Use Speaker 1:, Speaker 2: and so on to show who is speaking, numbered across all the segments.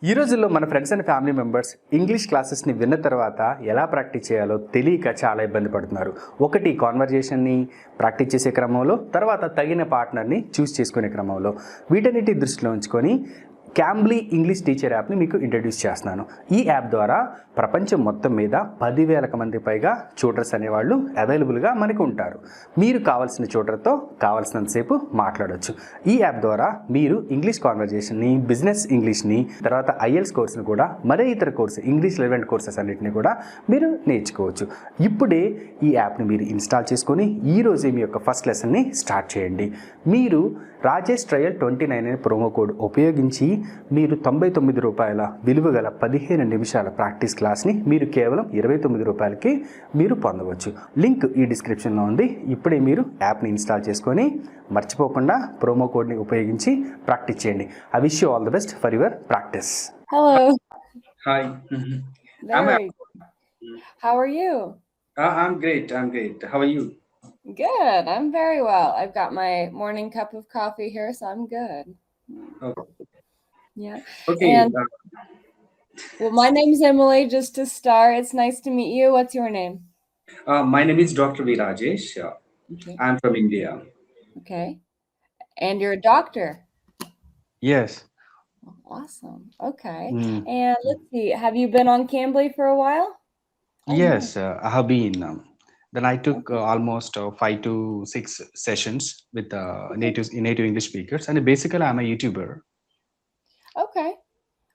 Speaker 1: ఈ రోజుల్లో మన friends and family members English క్లాసెస్ని విన్న తర్వాత ఎలా ప్రాక్టీస్ చేయాలో తెలియక చాలా ఇబ్బంది పడుతున్నారు. ఒకటి కాన్వర్జేషన్ని ప్రాక్టీస్ చేసే క్రమంలో, తర్వాత తగిన పార్ట్నర్ని చూస్ చేసుకునే క్రమంలో. వీటన్నిటి దృష్టిలో ఉంచుకొని క్యాంబ్లీ ఇంగ్లీష్ టీచర్ యాప్ని మీకు ఇంట్రడ్యూస్ చేస్తున్నాను. ఈ యాప్ ద్వారా ప్రపంచం మొత్తం మీద 10,000 మంది పైగా ట్యూటర్స్ అనేవాళ్ళు అవైలబుల్గా మనకు ఉంటారు. మీరు కావాల్సిన ట్యూటర్తో కావాల్సినంతసేపు మాట్లాడవచ్చు. ఈ యాప్ ద్వారా మీరు ఇంగ్లీష్ కాన్వర్జేషన్ని, బిజినెస్ ఇంగ్లీష్ని, తర్వాత ఐఎల్స్ కోర్సును కూడా, మరే ఇతర కోర్సు ఇంగ్లీష్ రిలవెంట్ కోర్సెస్ అన్నింటినీ కూడా మీరు నేర్చుకోవచ్చు. ఇప్పుడే ఈ యాప్ని మీరు ఇన్స్టాల్ చేసుకొని ఈరోజే మీ యొక్క ఫస్ట్ లెసన్ని స్టార్ట్ చేయండి. మీరు రాజేష్ ట్రయల్ 29 అనే ప్రోమో కోడ్ ఉపయోగించి మీరు ₹99 విలువ గల 15 నిమిషాల ప్రాక్టీస్ క్లాస్ని మీరు కేవలం ₹29కి మీరు పొందవచ్చు. లింక్ ఈ డిస్క్రిప్షన్లో ఉంది. ఇప్పుడే మీరు యాప్ని ఇన్స్టాల్ చేసుకొని మర్చిపోకుండా ప్రోమో కోడ్ని ఉపయోగించి ప్రాక్టీస్ చేయండి. I wish you all the best for your practice.
Speaker 2: Hello.
Speaker 3: Hi.
Speaker 2: Very. How are you?
Speaker 3: I'm great. How are you?
Speaker 2: Good. I'm very well. I've got my morning cup of coffee here, so I'm good.
Speaker 3: Okay.
Speaker 2: Yeah.
Speaker 3: Okay.
Speaker 2: And well, my name's Emily. Just to start, it's nice to meet you. What's your name?
Speaker 3: My name is Dr. Rajesh.
Speaker 2: Okay.
Speaker 3: I'm from India.
Speaker 2: Okay. And you're a doctor.
Speaker 1: Yes.
Speaker 2: Awesome. Okay. And let's see. Have you been on Cambly for a while?
Speaker 1: Yes, I have been. Then I took almost 5 to 6 sessions with native English speakers, and basically I'm a YouTuber.
Speaker 2: Okay.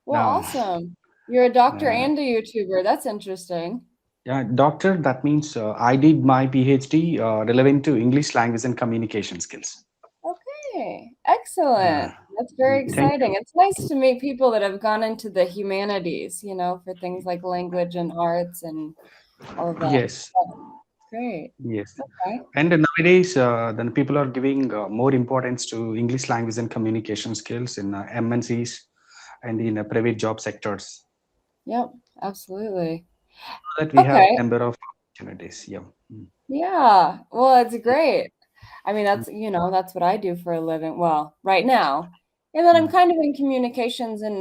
Speaker 2: Well, awesome. You're a doctor and a YouTuber. That's interesting.
Speaker 1: Yeah, doctor, that means I did my PhD relevant to English language and communication skills.
Speaker 2: Okay, excellent. That's very exciting. It's nice to meet people that have gone into the humanities, for things like language and arts and all of that.
Speaker 1: Yes.
Speaker 2: Great.
Speaker 1: Yes.
Speaker 2: Okay.
Speaker 1: And nowadays, then people are giving more importance to English language and communication skills in MNCs and in private job sectors.
Speaker 2: Yep, absolutely.
Speaker 1: So that we have a number of opportunities. Yeah.
Speaker 2: Yeah. Well, it's great. I mean, that's what I do for a living. Well, right now. And then I'm kind of in communications in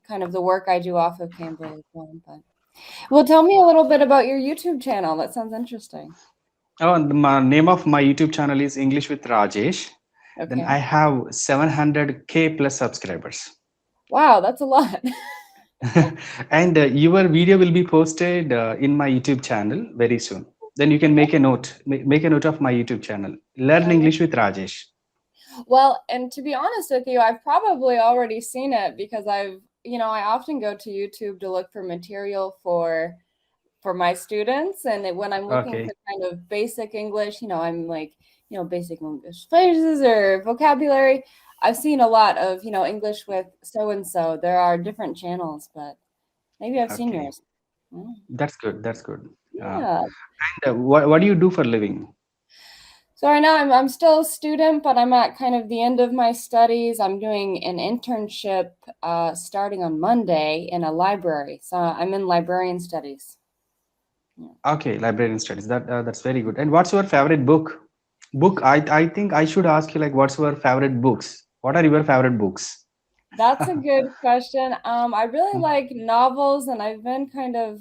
Speaker 2: kind of the work I do off of Cambly as well. But well, tell me a little bit about your YouTube channel. That sounds interesting.
Speaker 1: Oh, and the name of my YouTube channel is English with Rajesh.
Speaker 2: Okay.
Speaker 1: Then I have 700K plus subscribers.
Speaker 2: Wow, that's a lot.
Speaker 1: And your video will be posted in my YouTube channel very soon. Then you can make a note of my YouTube channel. Learn English with Rajesh.
Speaker 2: Well, and to be honest with you, I've probably already seen it because I often go to YouTube to look for material for my students. And when I'm looking for kind of basic English, I'm like, basic English phrases or vocabulary. I've seen a lot of, English with so-and-so. There are different channels, but maybe I've seen yours.
Speaker 1: That's good.
Speaker 2: Yeah.
Speaker 1: And what do you do for a living?
Speaker 2: So right now I'm still a student, but I'm at kind of the end of my studies. I'm doing an internship starting on Monday in a library. So I'm in librarian studies.
Speaker 1: Yeah. Okay, librarian studies. That's very good. And what's your favorite book? I think I should ask you, like, what's your favorite books? What are your favorite books?
Speaker 2: That's a good question. I really like novels, and I've been kind of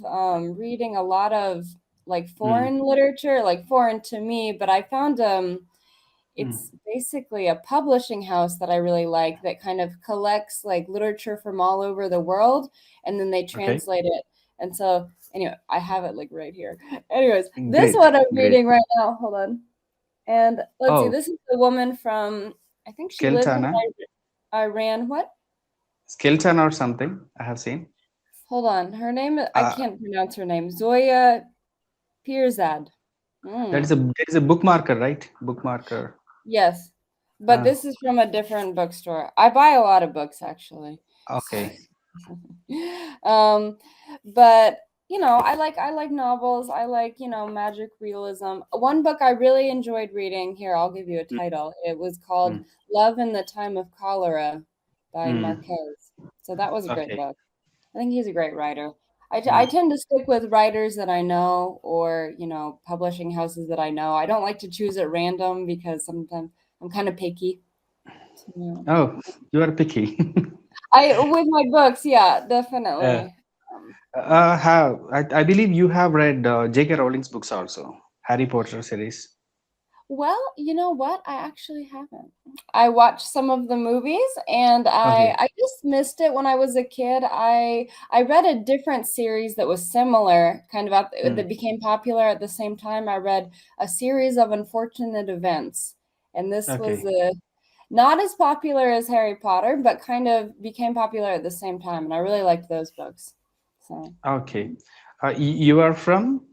Speaker 2: reading a lot of like foreign literature, like foreign to me, but I found it's basically a publishing house that I really like that kind of collects like literature from all over the world, and then they translate it. And so anyway, I have it like right here. Anyways, this one I'm reading right now. Hold on. And let's see, this is the woman from, I think she lives in Iran. What?
Speaker 1: Skelton or something, I have seen.
Speaker 2: Hold on. Her name, I can't pronounce her name. Zoya Pirzad.
Speaker 1: That is a bookmarker, right? Bookmarker.
Speaker 2: Yes. But this is from a different bookstore. I buy a lot of books, actually.
Speaker 1: Okay.
Speaker 2: But I like novels. I like, magic realism. One book I really enjoyed reading, here, I'll give you a title. It was called Love in the Time of Cholera by Marquez. So that was a great book. I think he's a great writer. I tend to stick with writers that I know, or, publishing houses that I know. I don't like to choose at random because sometimes I'm kind of picky.
Speaker 1: Oh, you are picky.
Speaker 2: I with my books, yeah,
Speaker 1: Uh,
Speaker 2: definitely. Um,
Speaker 1: I believe you have read J.K. Rowling's books also, Harry Potter series.
Speaker 2: well, you know what? I actually haven't. I watched some of the movies and I
Speaker 1: Okay.
Speaker 2: I just missed it when I was a kid. I read a different series that was similar, kind of
Speaker 1: Hmm.
Speaker 2: that became popular at the same time. I read a series of unfortunate events, and this was
Speaker 1: Okay.
Speaker 2: not as popular as Harry Potter, but kind of became popular at the same time, and I really liked those books. So.
Speaker 1: Okay. You are from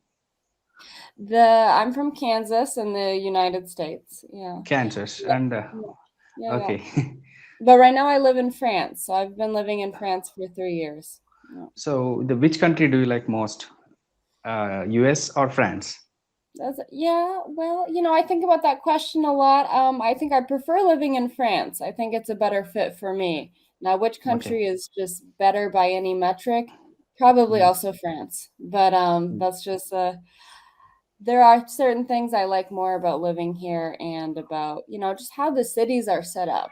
Speaker 2: I'm from Kansas in the United States. Yeah.
Speaker 1: Kansas,
Speaker 2: Yeah.
Speaker 1: and
Speaker 2: Yeah. Yeah. Yeah.
Speaker 1: okay.
Speaker 2: But right now I live in France. So I've been living in France for 3 years. Yeah.
Speaker 1: So, the which country do you like most? US or France?
Speaker 2: Yeah, well, I think about that question a lot. I think I prefer living in France. I think it's a better fit for me. Now, which
Speaker 1: Okay.
Speaker 2: country is just better by any metric? Probably
Speaker 1: Mm,
Speaker 2: also France. But
Speaker 1: mm.
Speaker 2: that's just there are certain things I like more about living here and about, just how the cities are set up.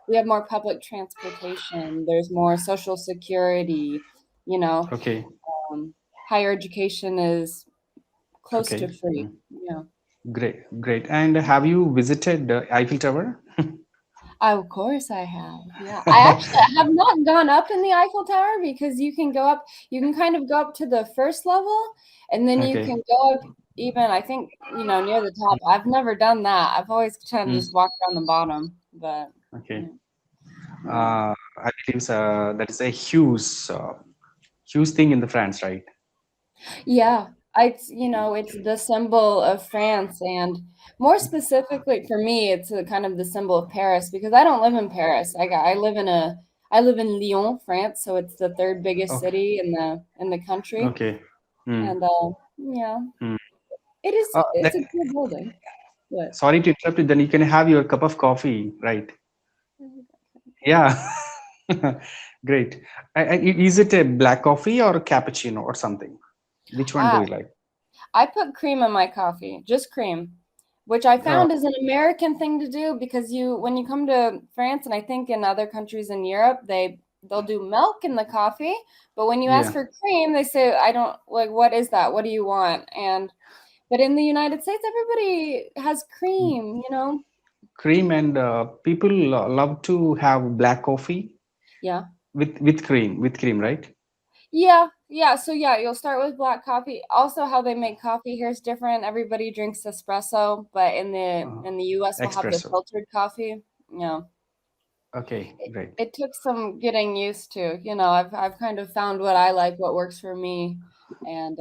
Speaker 2: We have more public transportation, there's more social security, you know,
Speaker 1: Okay.
Speaker 2: um, higher education is close to
Speaker 1: Okay.
Speaker 2: free.
Speaker 1: Mm.
Speaker 2: Yeah.
Speaker 1: Great. Great. And have you visited the Eiffel Tower?
Speaker 2: Of course I have. Yeah. I actually have not gone up in the Eiffel Tower because you can kind of go up to the first level and then you
Speaker 1: Okay.
Speaker 2: can go up even, I think, near the top. I've never done that. I've always kind of
Speaker 1: Mm.
Speaker 2: just walked around the bottom, but
Speaker 1: Okay.
Speaker 2: yeah. Yeah.
Speaker 1: I believe that is a huge thing in the France, right?
Speaker 2: Yeah. It's the symbol of France and more specifically for me, it's kind of the symbol of Paris because I don't live in Paris. I live in Lyon, France, so it's the third biggest
Speaker 1: Okay.
Speaker 2: city in the country.
Speaker 1: Okay. Mm.
Speaker 2: And yeah,
Speaker 1: Mm.
Speaker 2: it's
Speaker 1: Then,
Speaker 2: a cool building. But
Speaker 1: sorry to interrupt you. Then you can have your cup of coffee, right? Yeah. Great. Is it a black coffee or a cappuccino or something? Which one do
Speaker 2: ah,
Speaker 1: you like?
Speaker 2: I put cream in my coffee, just cream, which I
Speaker 1: Uh,
Speaker 2: found is an American thing to do because when you come to France and I think in other countries in Europe, they'll do milk in the coffee, but when you ask
Speaker 1: yeah.
Speaker 2: for cream, they say, I don't like, what is that? What do you want? But in the United States, everybody has
Speaker 1: Mm.
Speaker 2: cream.
Speaker 1: Cream and people love to have black coffee
Speaker 2: Yeah.
Speaker 1: with cream, right?
Speaker 2: Yeah, yeah. So yeah, you'll start with black coffee. Also, how they make coffee here is different. Everybody drinks espresso, but in the
Speaker 1: Uh,
Speaker 2: in the US we'll have the
Speaker 1: espresso.
Speaker 2: filtered coffee.
Speaker 1: Okay,
Speaker 2: It,
Speaker 1: great.
Speaker 2: it took some getting used to. I've kind of found what I like, what works for me, and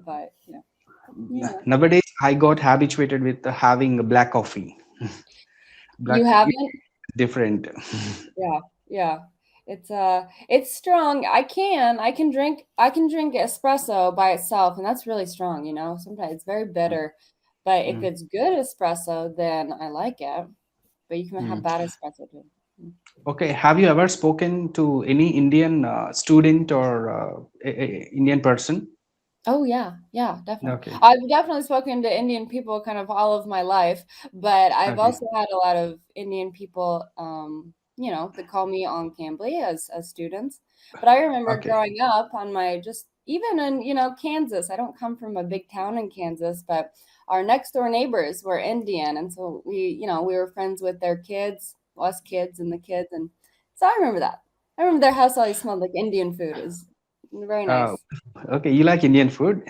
Speaker 2: but yeah.
Speaker 1: Nowadays, I got habituated with having black coffee.
Speaker 2: You
Speaker 1: Black is
Speaker 2: haven't?
Speaker 1: different.
Speaker 2: Yeah, yeah. It's strong. I can drink espresso by itself, and that's really strong. Sometimes it's very bitter. But if
Speaker 1: Mm,
Speaker 2: it's good espresso, then I like it. But you can have
Speaker 1: mm.
Speaker 2: bad espresso too.
Speaker 1: Okay, have you ever spoken to any Indian student or Indian person?
Speaker 2: Oh yeah, yeah, definitely.
Speaker 1: Okay,
Speaker 2: I've definitely spoken to Indian people kind of all of my life, but I've
Speaker 1: okay,
Speaker 2: also had a lot of Indian people, that call me on Cambly as students. But I remember
Speaker 1: okay,
Speaker 2: growing up on my just even in, Kansas. I don't come from a big town in Kansas, but our next door neighbors were Indian, and so we were friends with their kids, us kids and the kids, and so I remember that. I remember their house always smelled like Indian food. It was very
Speaker 1: uh,
Speaker 2: nice.
Speaker 1: okay. You like Indian food?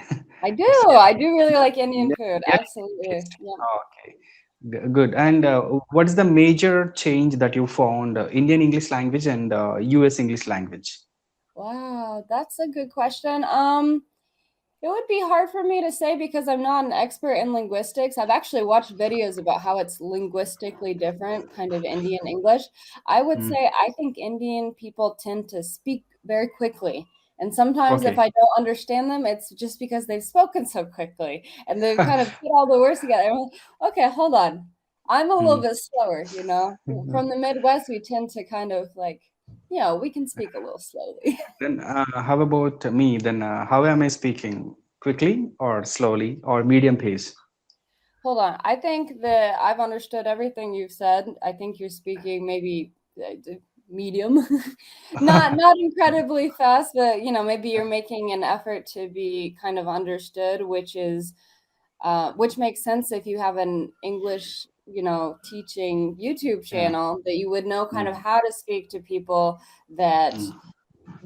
Speaker 2: I do.
Speaker 1: It's
Speaker 2: I do really like Indian
Speaker 1: yeah,
Speaker 2: food.
Speaker 1: yeah,
Speaker 2: Absolutely.
Speaker 1: taste.
Speaker 2: Yeah.
Speaker 1: Okay, good. And what is the major change that you found Indian English language and US English language?
Speaker 2: Wow, that's a good question. It would be hard for me to say because I'm not an expert in linguistics. I've actually watched videos about how it's linguistically different, kind of Indian English. I would
Speaker 1: Mm,
Speaker 2: say I think Indian people tend to speak very quickly. And sometimes if
Speaker 1: okay.
Speaker 2: I don't understand them, it's just because they've spoken so quickly and they've kind of put all the words together. I'm like, okay, hold on. I'm a little
Speaker 1: Mm.
Speaker 2: bit slower. From the Midwest, we tend to kind of like, we can speak a little slowly.
Speaker 1: Then how about me? Then how am I speaking? Quickly or slowly or medium pace?
Speaker 2: Hold on. I think that I've understood everything you've said. I think you're speaking maybe medium. Not incredibly fast, but maybe you're making an effort to be kind of understood, which makes sense if you have an English, teaching YouTube
Speaker 1: Yeah.
Speaker 2: channel, that you would know kind of
Speaker 1: Mm,
Speaker 2: how to speak to people that
Speaker 1: mm.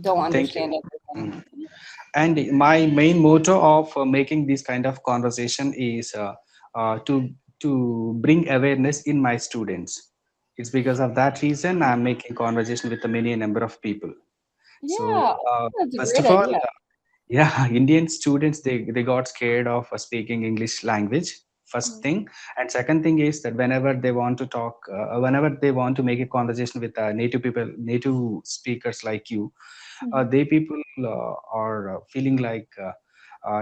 Speaker 2: don't
Speaker 1: Thank you.
Speaker 2: understand everything.
Speaker 1: Mm. And my main motto of making this kind of conversation is to bring awareness in my students. It's because of that reason I'm making conversation with a many number of people. So
Speaker 2: Yeah, that's a
Speaker 1: first
Speaker 2: great
Speaker 1: of all,
Speaker 2: idea.
Speaker 1: yeah, Indian students they got scared of speaking English language, first
Speaker 2: Mhm.
Speaker 1: thing. And second thing is that whenever they want to talk, whenever they want to make a conversation with native people, native speakers like you,
Speaker 2: Mhm.
Speaker 1: they people are feeling like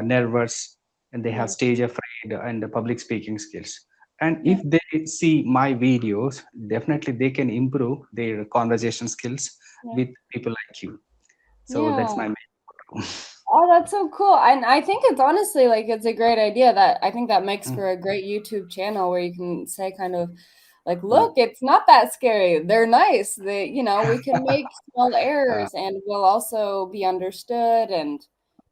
Speaker 1: nervous, and they have
Speaker 2: Yeah,
Speaker 1: stage afraid and the public speaking skills. And
Speaker 2: yeah,
Speaker 1: if they see my videos, definitely they can improve their conversation skills
Speaker 2: yeah,
Speaker 1: with people like you. So that's
Speaker 2: yeah.
Speaker 1: my main motto.
Speaker 2: Oh, that's so cool. And I think it's honestly like it's a great idea. That I think that makes
Speaker 1: Mm,
Speaker 2: for a great YouTube channel where you can say kind of like,
Speaker 1: mm.
Speaker 2: look, it's not that scary. They're nice. We can make small
Speaker 1: Uh,
Speaker 2: errors and we'll also be understood. And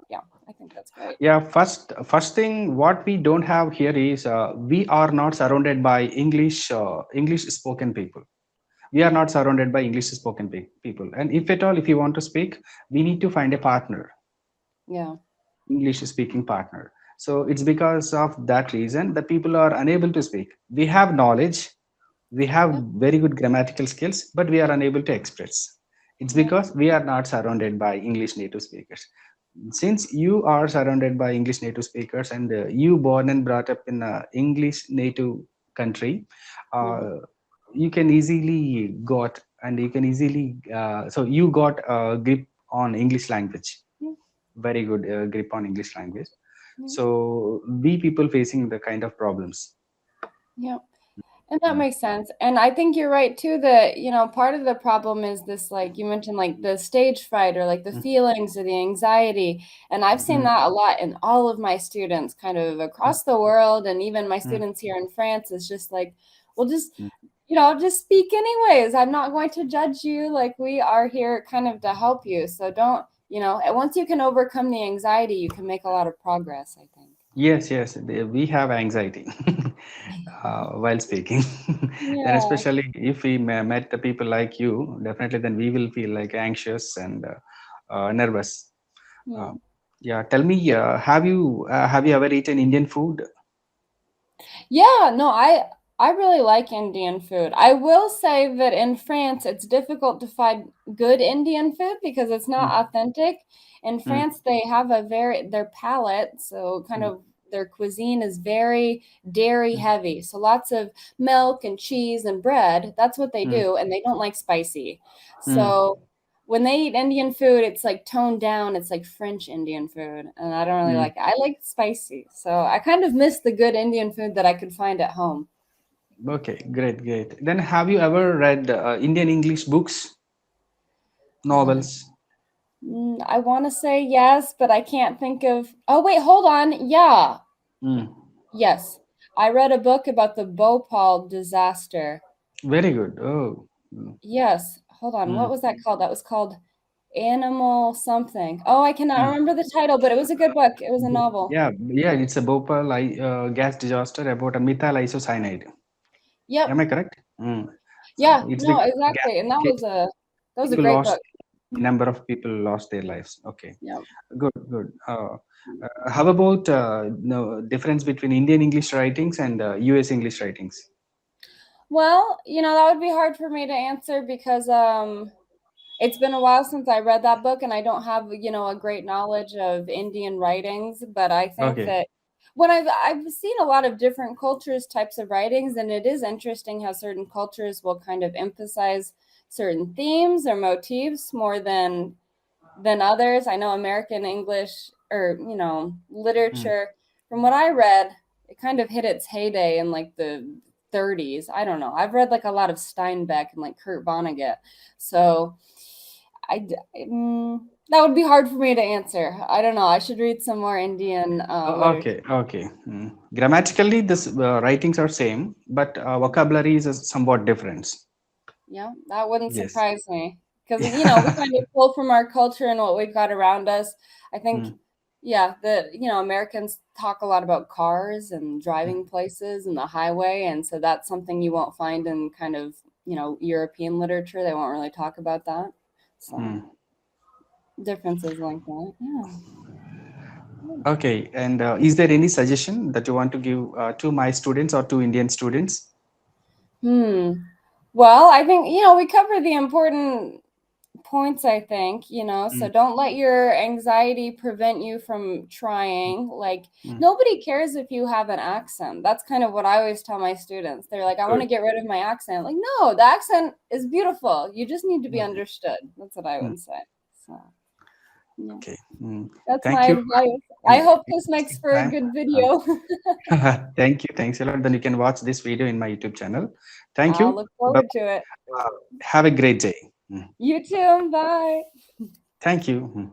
Speaker 2: yeah, I think that's great.
Speaker 1: yeah, first thing what we don't have here is we are not surrounded by English spoken people. We are
Speaker 2: Yeah,
Speaker 1: not surrounded by English spoken people. And if at all, if you want to speak, we need to find a partner,
Speaker 2: yeah,
Speaker 1: English speaking partner. So it's because of that reason that people are unable to speak. We have knowledge, we have
Speaker 2: yeah,
Speaker 1: very good grammatical skills, but we are unable to express. It's
Speaker 2: yeah,
Speaker 1: because we are not surrounded by English native speakers. Since you are surrounded by English native speakers, and you born and brought up in a English native country,
Speaker 2: mhm,
Speaker 1: uh, you can easily got and you can easily so you got a grip on English language,
Speaker 2: yeah,
Speaker 1: very good grip on English language.
Speaker 2: yeah,
Speaker 1: So we people facing the kind of problems.
Speaker 2: yeah. And that
Speaker 1: Mm,
Speaker 2: makes sense. And I think you're right too that, part of the problem is this, like you mentioned, like the stage fright or like the
Speaker 1: mm,
Speaker 2: feelings or the anxiety. And I've seen
Speaker 1: mm,
Speaker 2: that a lot in all of my students kind of
Speaker 1: mm,
Speaker 2: across the world. And even my
Speaker 1: mm,
Speaker 2: students here in France is just like, well,
Speaker 1: mm.
Speaker 2: just speak anyways. I'm not going to judge you. Like we are here kind of to help you. So don't, and once you can overcome the anxiety, you can make a lot of progress, I think.
Speaker 1: Yes, yes, we have anxiety while speaking. Then,
Speaker 2: Yeah.
Speaker 1: especially if we met the people like you, definitely then we will feel like anxious and nervous. Uh,
Speaker 2: Yeah.
Speaker 1: yeah, tell me, have you ever eaten Indian food?
Speaker 2: Yeah, no, I really like Indian food. I will say that in France, it's difficult to find good Indian food because it's
Speaker 1: Mm,
Speaker 2: not authentic. In
Speaker 1: mm,
Speaker 2: France, they have their palate, so kind
Speaker 1: mm,
Speaker 2: of their cuisine is very dairy
Speaker 1: mm,
Speaker 2: heavy. So lots of milk and cheese and bread. That's what they
Speaker 1: mm,
Speaker 2: do, and they don't like spicy.
Speaker 1: mm,
Speaker 2: So when they eat Indian food, it's like toned down. It's like French Indian food, and I don't really
Speaker 1: mm.
Speaker 2: like it. I like spicy, so I kind of miss the good Indian food that I could find at home.
Speaker 1: Okay, great, great. Then have you ever read Indian English books,
Speaker 2: Uh,
Speaker 1: novels?
Speaker 2: I want to say yes, but I can't think of. Oh, wait, hold on. Yeah,
Speaker 1: Mm.
Speaker 2: yes. I read a book about the Bhopal disaster.
Speaker 1: Very good. Oh. Mm.
Speaker 2: Yes, hold on. What
Speaker 1: Mm.
Speaker 2: was that called? That was called Animal something. Oh, I cannot
Speaker 1: Mm.
Speaker 2: remember the title, but it was a good book. It was a novel.
Speaker 1: Yeah, yeah, it's a Bhopal gas disaster about a methyl isocyanide.
Speaker 2: Yep.
Speaker 1: Am I correct? Mm. So
Speaker 2: Yeah,
Speaker 1: it's
Speaker 2: no,
Speaker 1: because of gas
Speaker 2: exactly. And
Speaker 1: leakage,
Speaker 2: that was a
Speaker 1: people
Speaker 2: great
Speaker 1: lost,
Speaker 2: book.
Speaker 1: number of people lost their lives. Okay,
Speaker 2: Yeah.
Speaker 1: good, good. How about no difference between Indian English writings and US English writings?
Speaker 2: Well, that would be hard for me to answer because it's been a while since I read that book and I don't have, a great knowledge of Indian writings, but I think
Speaker 1: Okay.
Speaker 2: that when I've seen a lot of different cultures types of writings, and it is interesting how certain cultures will kind of emphasize certain themes or motifs more than others. I know American English or,
Speaker 1: Mm.
Speaker 2: literature, from what I read, it kind of hit its heyday in like the 30s. I don't know. I've read like a lot of Steinbeck and like Kurt Vonnegut. So that would be hard for me to answer. I don't know. I should read some more Indian literature.
Speaker 1: Okay, okay. Mm. Grammatically, this writings are same, but vocabulary is somewhat different.
Speaker 2: Yeah, that wouldn't
Speaker 1: Yes.
Speaker 2: surprise me because we kind of pull from our culture and what we've got around us. I think,
Speaker 1: Mm,
Speaker 2: yeah, Americans talk a lot about cars and driving
Speaker 1: mm,
Speaker 2: places and the highway, and so that's something you won't find in kind of European literature. They won't really talk about that. So
Speaker 1: mm.
Speaker 2: differences like that. Yeah.
Speaker 1: Okay, and is there any suggestion that you want to give to my students or to Indian students?
Speaker 2: Well, I think we cover the important points, I think, so
Speaker 1: Mm,
Speaker 2: don't let your anxiety prevent you from trying. Like,
Speaker 1: mm.
Speaker 2: nobody cares if you have an accent. That's kind of what I always tell my students. They're like, I want
Speaker 1: Good.
Speaker 2: to get rid of my accent. Like, no, the accent is beautiful. You just need to be
Speaker 1: Mm,
Speaker 2: understood. That's what I
Speaker 1: mm.
Speaker 2: would say. So, yeah,
Speaker 1: Okay. Mm.
Speaker 2: that's
Speaker 1: Thank
Speaker 2: my
Speaker 1: you.
Speaker 2: advice. I
Speaker 1: In-
Speaker 2: hope this makes
Speaker 1: Interesting
Speaker 2: for a
Speaker 1: time.
Speaker 2: good
Speaker 1: Um,
Speaker 2: video.
Speaker 1: Thank you. Thanks a lot. Then you can watch this video in my YouTube channel. Thank
Speaker 2: I'll
Speaker 1: you.
Speaker 2: look
Speaker 1: Bye.
Speaker 2: forward to it.
Speaker 1: Have a great day. Mm.
Speaker 2: You too. Bye.
Speaker 1: Thank you. Mm.